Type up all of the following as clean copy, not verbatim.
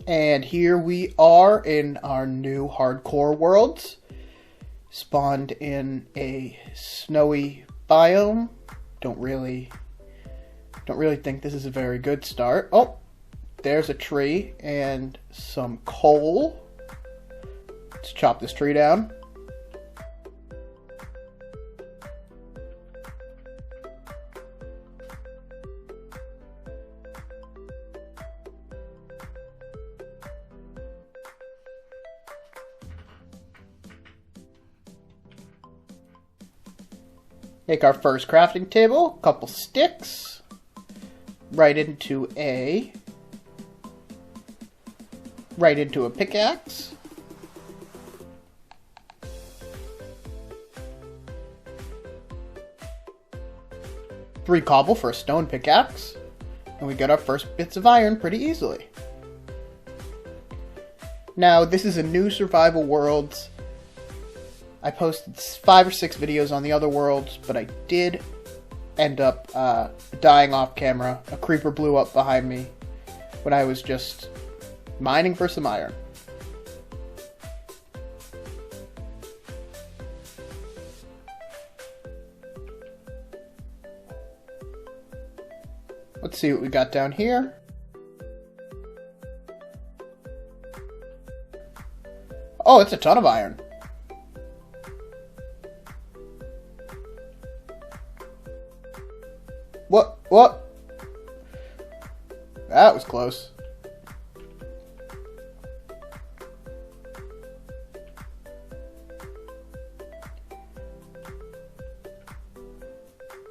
And here we are in our new hardcore worlds. Spawned in a snowy biome. Don't really think this is a very good start. Oh, there's a tree and some coal. Let's chop this tree down. Make our first crafting table, a couple sticks, right into a pickaxe. Three cobble for a stone pickaxe, and we get our first bits of iron pretty easily. Now, this is a new survival world. I posted 5 or 6 videos on the other worlds, but I did end up dying off camera. A creeper blew up behind me when I was just mining for some iron. Let's see what we got down here. Oh, it's a ton of iron. What? That was close.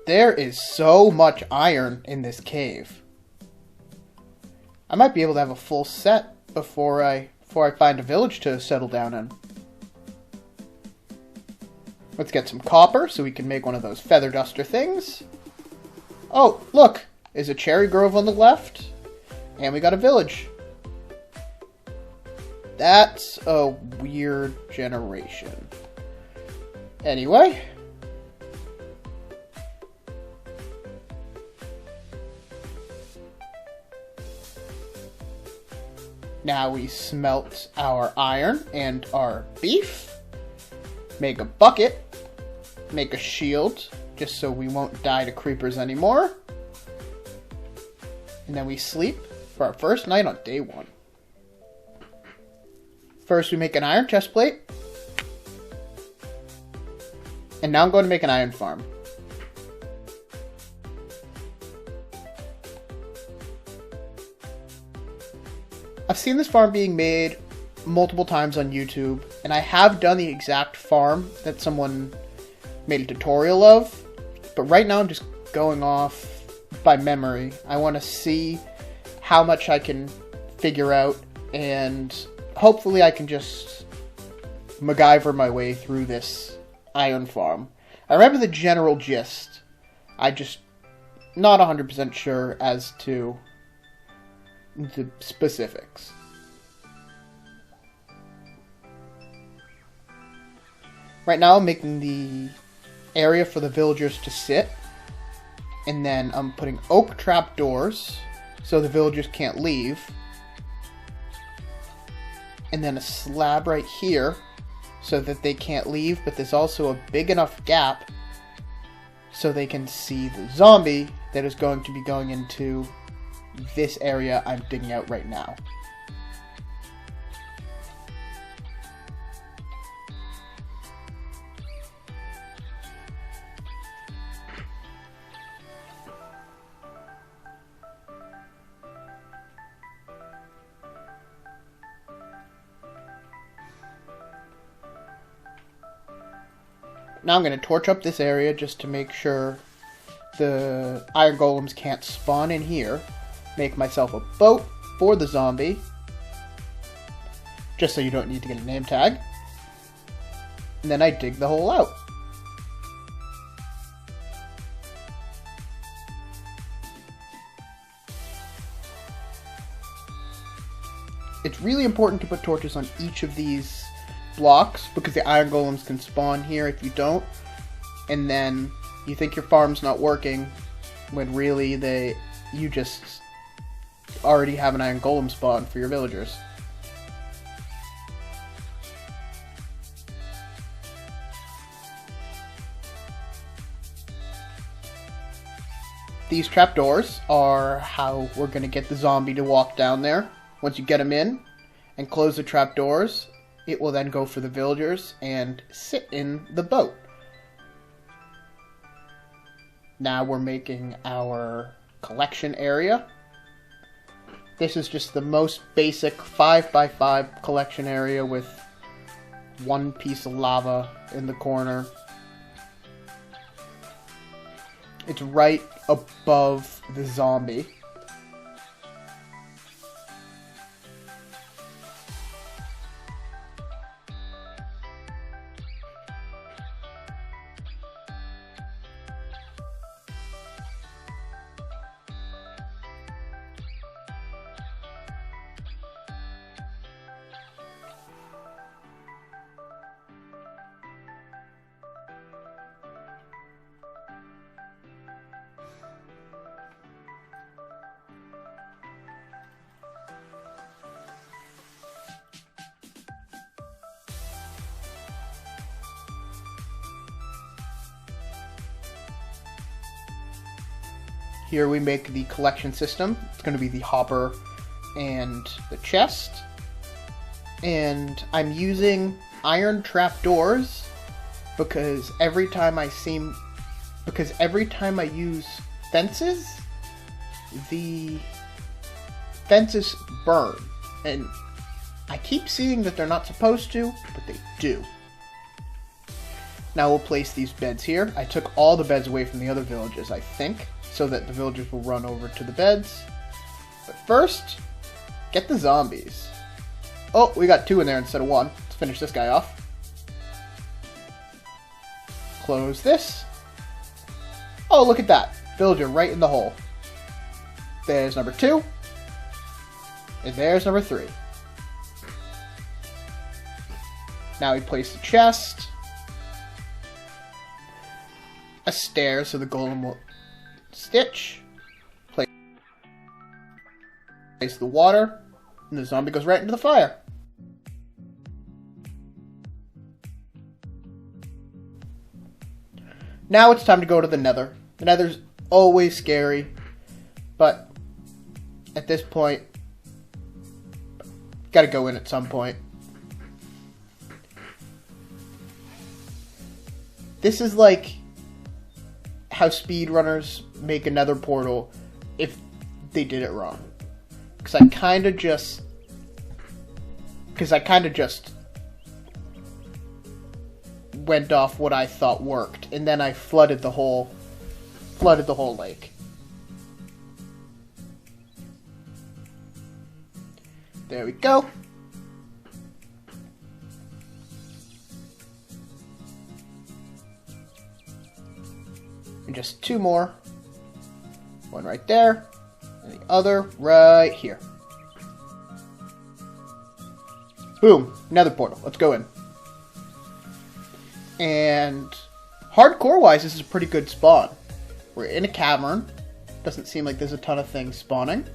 There is so much iron in this cave. I might be able to have a full set before I find a village to settle down in. Let's get some copper so we can make one of those feather duster things. Oh, look! There's a cherry grove on the left, and we got a village. That's a weird generation. Anyway. Now we smelt our iron and our beef. Make a bucket. Make a shield, just so we won't die to creepers anymore. And then we sleep for our first night on day 1. First we make an iron chest plate. And now I'm going to make an iron farm. I've seen this farm being made multiple times on YouTube, and I have done the exact farm that someone made a tutorial of, but right now I'm just going off by memory. I want to see how much I can figure out, and hopefully I can just MacGyver my way through this iron farm. I remember the general gist. I just not 100% sure as to the specifics. Right now I'm making the area for the villagers to sit, and then I'm putting oak trap doors so the villagers can't leave, and then a slab right here so that they can't leave, but there's also a big enough gap so they can see the zombie that is going to be going into this area I'm digging out right now. Now I'm going to torch up this area just to make sure the iron golems can't spawn in here. Make myself a boat for the zombie, just so you don't need to get a name tag. And then I dig the hole out. It's really important to put torches on each of these blocks, because the iron golems can spawn here if you don't, and then you think your farm's not working when really you just already have an iron golem spawn for your villagers. These trapdoors are how we're going to get the zombie to walk down there. Once you get him in and close the trapdoors, it will then go for the villagers and sit in the boat. Now we're making our collection area. This is just the most basic 5x5 collection area with one piece of lava in the corner. It's right above the zombie. Here we make the collection system. It's going to be the hopper and the chest. And I'm using iron trapdoors because every time I use fences, the fences burn. And I keep seeing that they're not supposed to, but they do. Now we'll place these beds here. I took all the beds away from the other villages, I think, so that the villagers will run over to the beds. But first, get the zombies. Oh, we got 2 in there instead of 1. Let's finish this guy off. Close this. Oh, look at that. Villager right in the hole. There's number 2. And there's number 3. Now we place the chest. A stair so the golem will stitch. Place the water. And the zombie goes right into the fire. Now it's time to go to the nether. The nether's always scary. But at this point, gotta go in at some point. This is like how speedrunners make a nether portal if they did it wrong. Because I kind of just went off what I thought worked, and then I flooded the whole lake. There we go. And just 2 more. One right there, and the other right here. Boom! Nether portal. Let's go in. And hardcore-wise, this is a pretty good spawn. We're in a cavern. Doesn't seem like there's a ton of things spawning.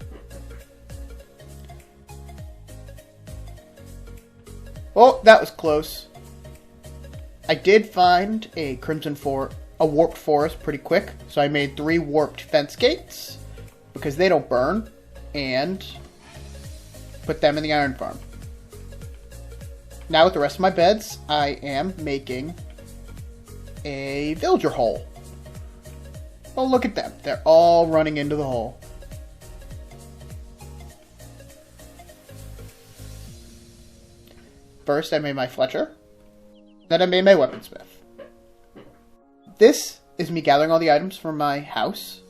Oh, that was close. I did find a warped forest pretty quick, so I made 3 warped fence gates because they don't burn, and put them in the iron farm. Now with the rest of my beds, I am making a villager hole. Oh, look at them. They're all running into the hole. First, I made my Fletcher. Then I made my weaponsmith. This is me gathering all the items from my house.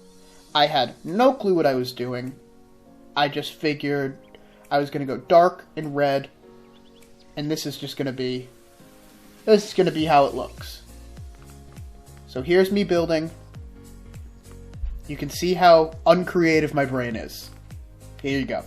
I had no clue what I was doing. I just figured I was going to go dark and red. And this is going to be how it looks. So here's me building. You can see how uncreative my brain is. Here you go.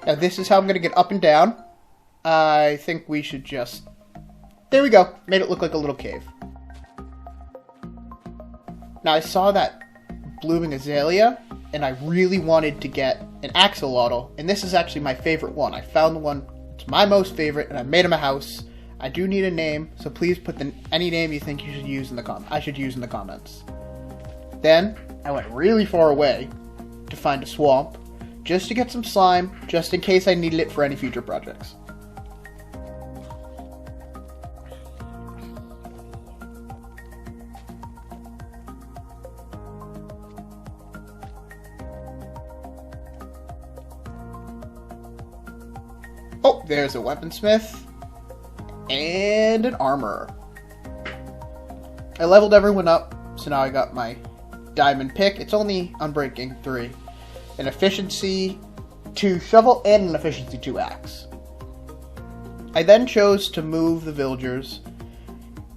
Now this is how I'm going to get up and down. I think we should just... There we go. Made it look like a little cave. Now I saw that blooming azalea, and I really wanted to get an axolotl, and this is actually my favorite one. I found the one, it's my most favorite, and I made him a house. I do need a name, so please put any name you think you should use in the I should use in the comments. Then, I went really far away to find a swamp, just to get some slime, just in case I needed it for any future projects. Oh, there's a weaponsmith and an armor. I leveled everyone up, so now I got my diamond pick. It's only Unbreaking 3. An efficiency 2 shovel and an efficiency 2 axe. I then chose to move the villagers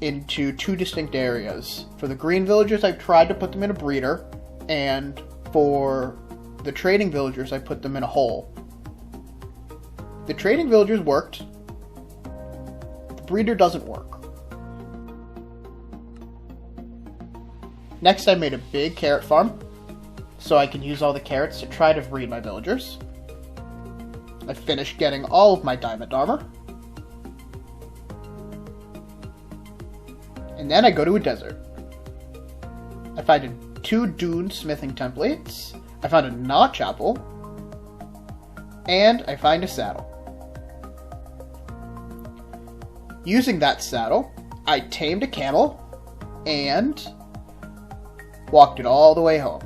into 2 distinct areas. For the green villagers, I tried to put them in a breeder, and for the trading villagers, I put them in a hole. The trading villagers worked. The breeder doesn't work. Next, I made a big carrot farm, so I can use all the carrots to try to breed my villagers. I finished getting all of my diamond armor. And then I go to a desert. I find 2 dune smithing templates. I found a notch apple. And I find a saddle. Using that saddle, I tamed a camel and walked it all the way home.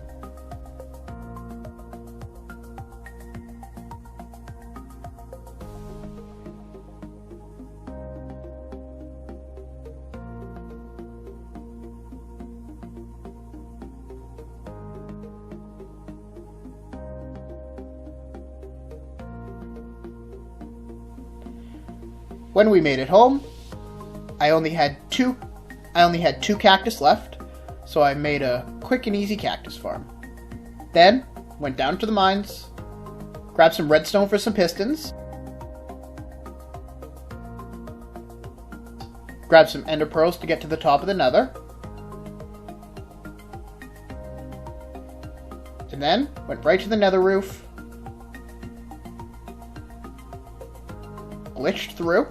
When we made it home, I only had two cactus left, so I made a quick and easy cactus farm. Then, went down to the mines, grabbed some redstone for some pistons, grabbed some ender pearls to get to the top of the nether, and then went right to the nether roof, glitched through,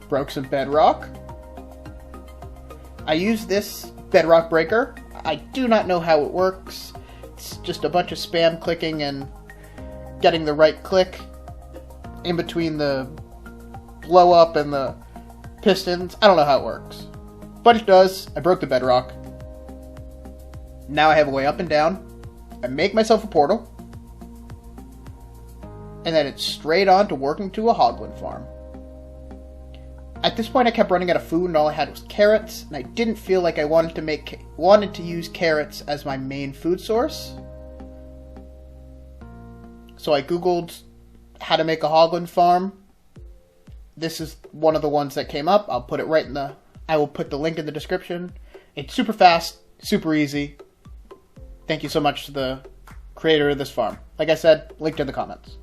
broke some bedrock. I use this bedrock breaker. I do not know how it works. It's just a bunch of spam clicking and getting the right click in between the blow up and the pistons. I don't know how it works. But it does. I broke the bedrock. Now I have a way up and down. I make myself a portal. And then it's straight on to working to a Hoglin Farm. At this point I kept running out of food and all I had was carrots. And I didn't feel like I wanted to use carrots as my main food source. So I googled how to make a Hoglin Farm. This is one of the ones that came up. I'll put it right in the... I will put the link in the description. It's super fast, super easy. Thank you so much to the creator of this farm. Like I said, linked in the comments.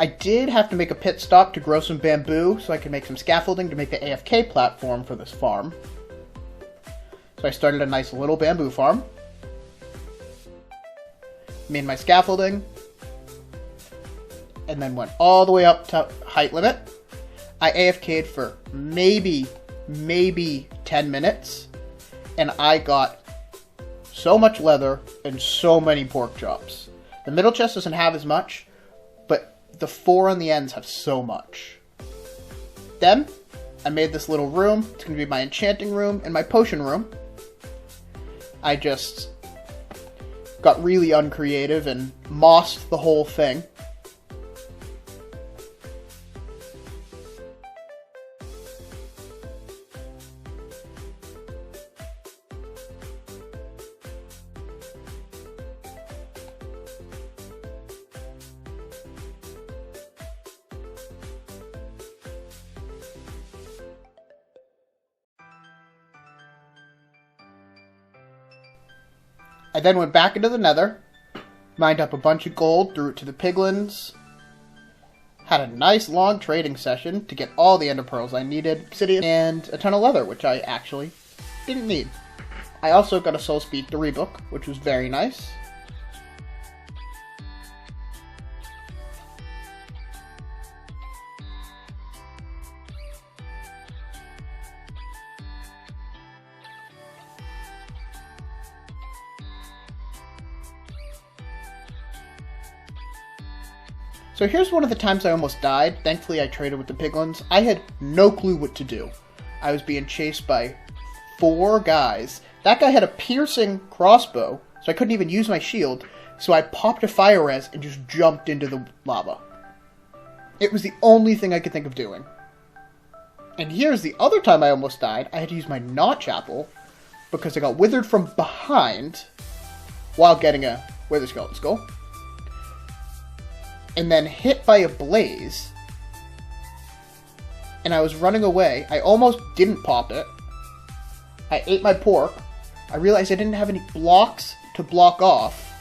I did have to make a pit stop to grow some bamboo so I could make some scaffolding to make the AFK platform for this farm. So I started a nice little bamboo farm. Made my scaffolding. And then went all the way up to height limit. I AFK'd for maybe 10 minutes. And I got so much leather and so many pork chops. The middle chest doesn't have as much, but the 4 on the ends have so much. Then, I made this little room. It's going to be my enchanting room and my potion room. I just got really uncreative and mossed the whole thing. I then went back into the nether, mined up a bunch of gold, threw it to the piglins, had a nice long trading session to get all the ender pearls I needed, obsidian, and a ton of leather, which I actually didn't need. I also got a Soul Speed 3 book, which was very nice. So here's one of the times I almost died. Thankfully I traded with the piglins. I had no clue what to do. I was being chased by 4 guys. That guy had a piercing crossbow, so I couldn't even use my shield. So I popped a fire res and just jumped into the lava. It was the only thing I could think of doing. And here's the other time I almost died. I had to use my notch apple because I got withered from behind while getting a wither skeleton skull. And then hit by a blaze and I was running away. I almost didn't pop it. I ate my pork. I realized I didn't have any blocks to block off.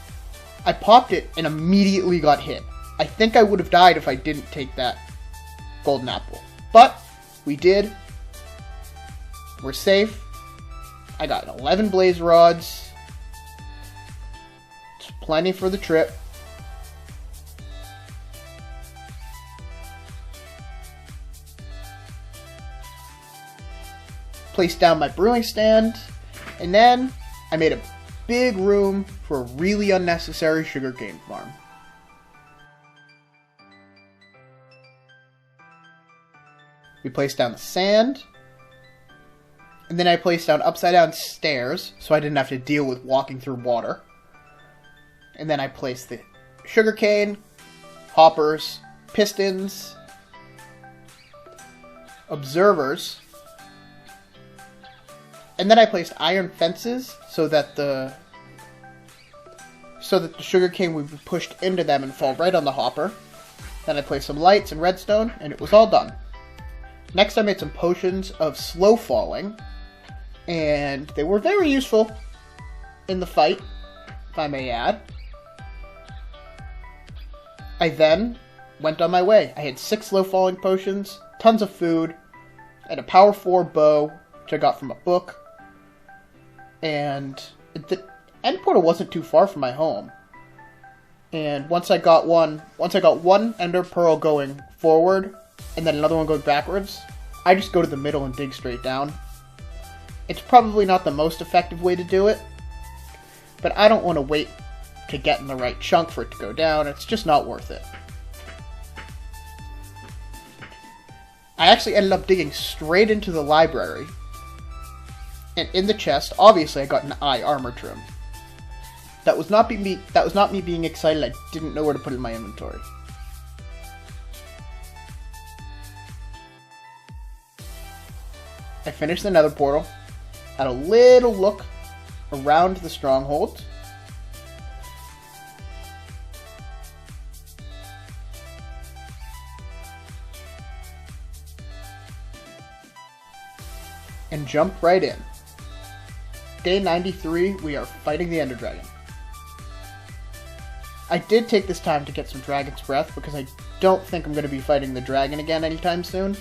I popped it and immediately got hit. I think I would have died if I didn't take that golden apple. But we did. We're safe. I got 11 blaze rods. It's plenty for the trip. Placed down my brewing stand, and then I made a big room for a really unnecessary sugarcane farm. We placed down the sand, and then I placed down upside down stairs so I didn't have to deal with walking through water. And then I placed the sugarcane, hoppers, pistons, observers, and then I placed iron fences so that the sugarcane would be pushed into them and fall right on the hopper. Then I placed some lights and redstone, and it was all done. Next I made some potions of slow falling, and they were very useful in the fight, if I may add. I then went on my way. I had 6 slow falling potions, tons of food, and a power 4 bow, which I got from a book. And the end portal wasn't too far from my home. And once I got one ender pearl going forward, and then another one going backwards, I just go to the middle and dig straight down. It's probably not the most effective way to do it, but I don't want to wait to get in the right chunk for it to go down. It's just not worth it. I actually ended up digging straight into the library, and in the chest, obviously I got an eye armor trim. That was not me being excited. I didn't know where to put it in my inventory. I finished the nether portal, had a little look around the stronghold, and jumped right in. Day 93, we are fighting the Ender Dragon. I did take this time to get some Dragon's Breath because I don't think I'm going to be fighting the dragon again anytime soon.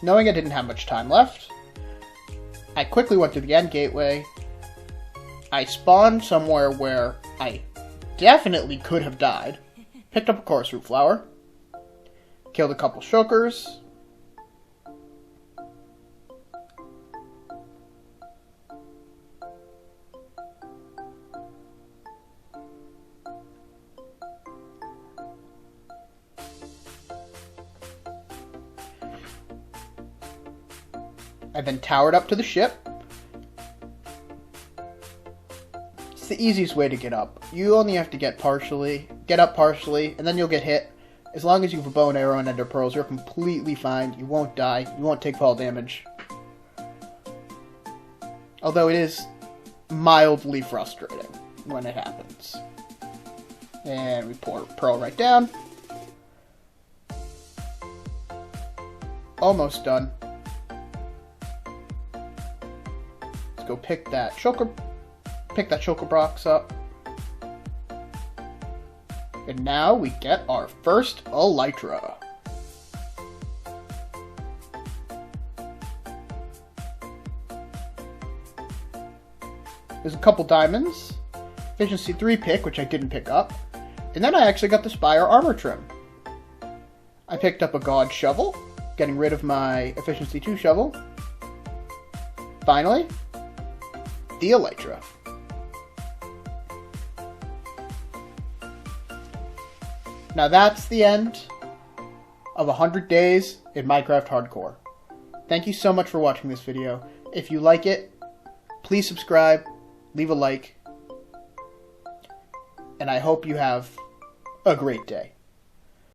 Knowing I didn't have much time left, I quickly went to the end gateway. I spawned somewhere where I definitely could have died. Picked up a chorus root flower. Killed a couple shulkers. I then towered up to the ship. It's the easiest way to get up. You only have to get up partially, and then you'll get hit. As long as you have a bow and arrow and ender pearls, you're completely fine. You won't die. You won't take fall damage. Although it is mildly frustrating when it happens. And we pour pearl right down. Almost done. Let's go pick that shulker box up. And now we get our first elytra. There's a couple diamonds. Efficiency 3 pick, which I didn't pick up. And then I actually got the Spire armor trim. I picked up a God shovel, getting rid of my Efficiency 2 shovel. Finally, the elytra. Now that's the end of 100 days in Minecraft Hardcore. Thank you so much for watching this video. If you like it, please subscribe, leave a like, and I hope you have a great day.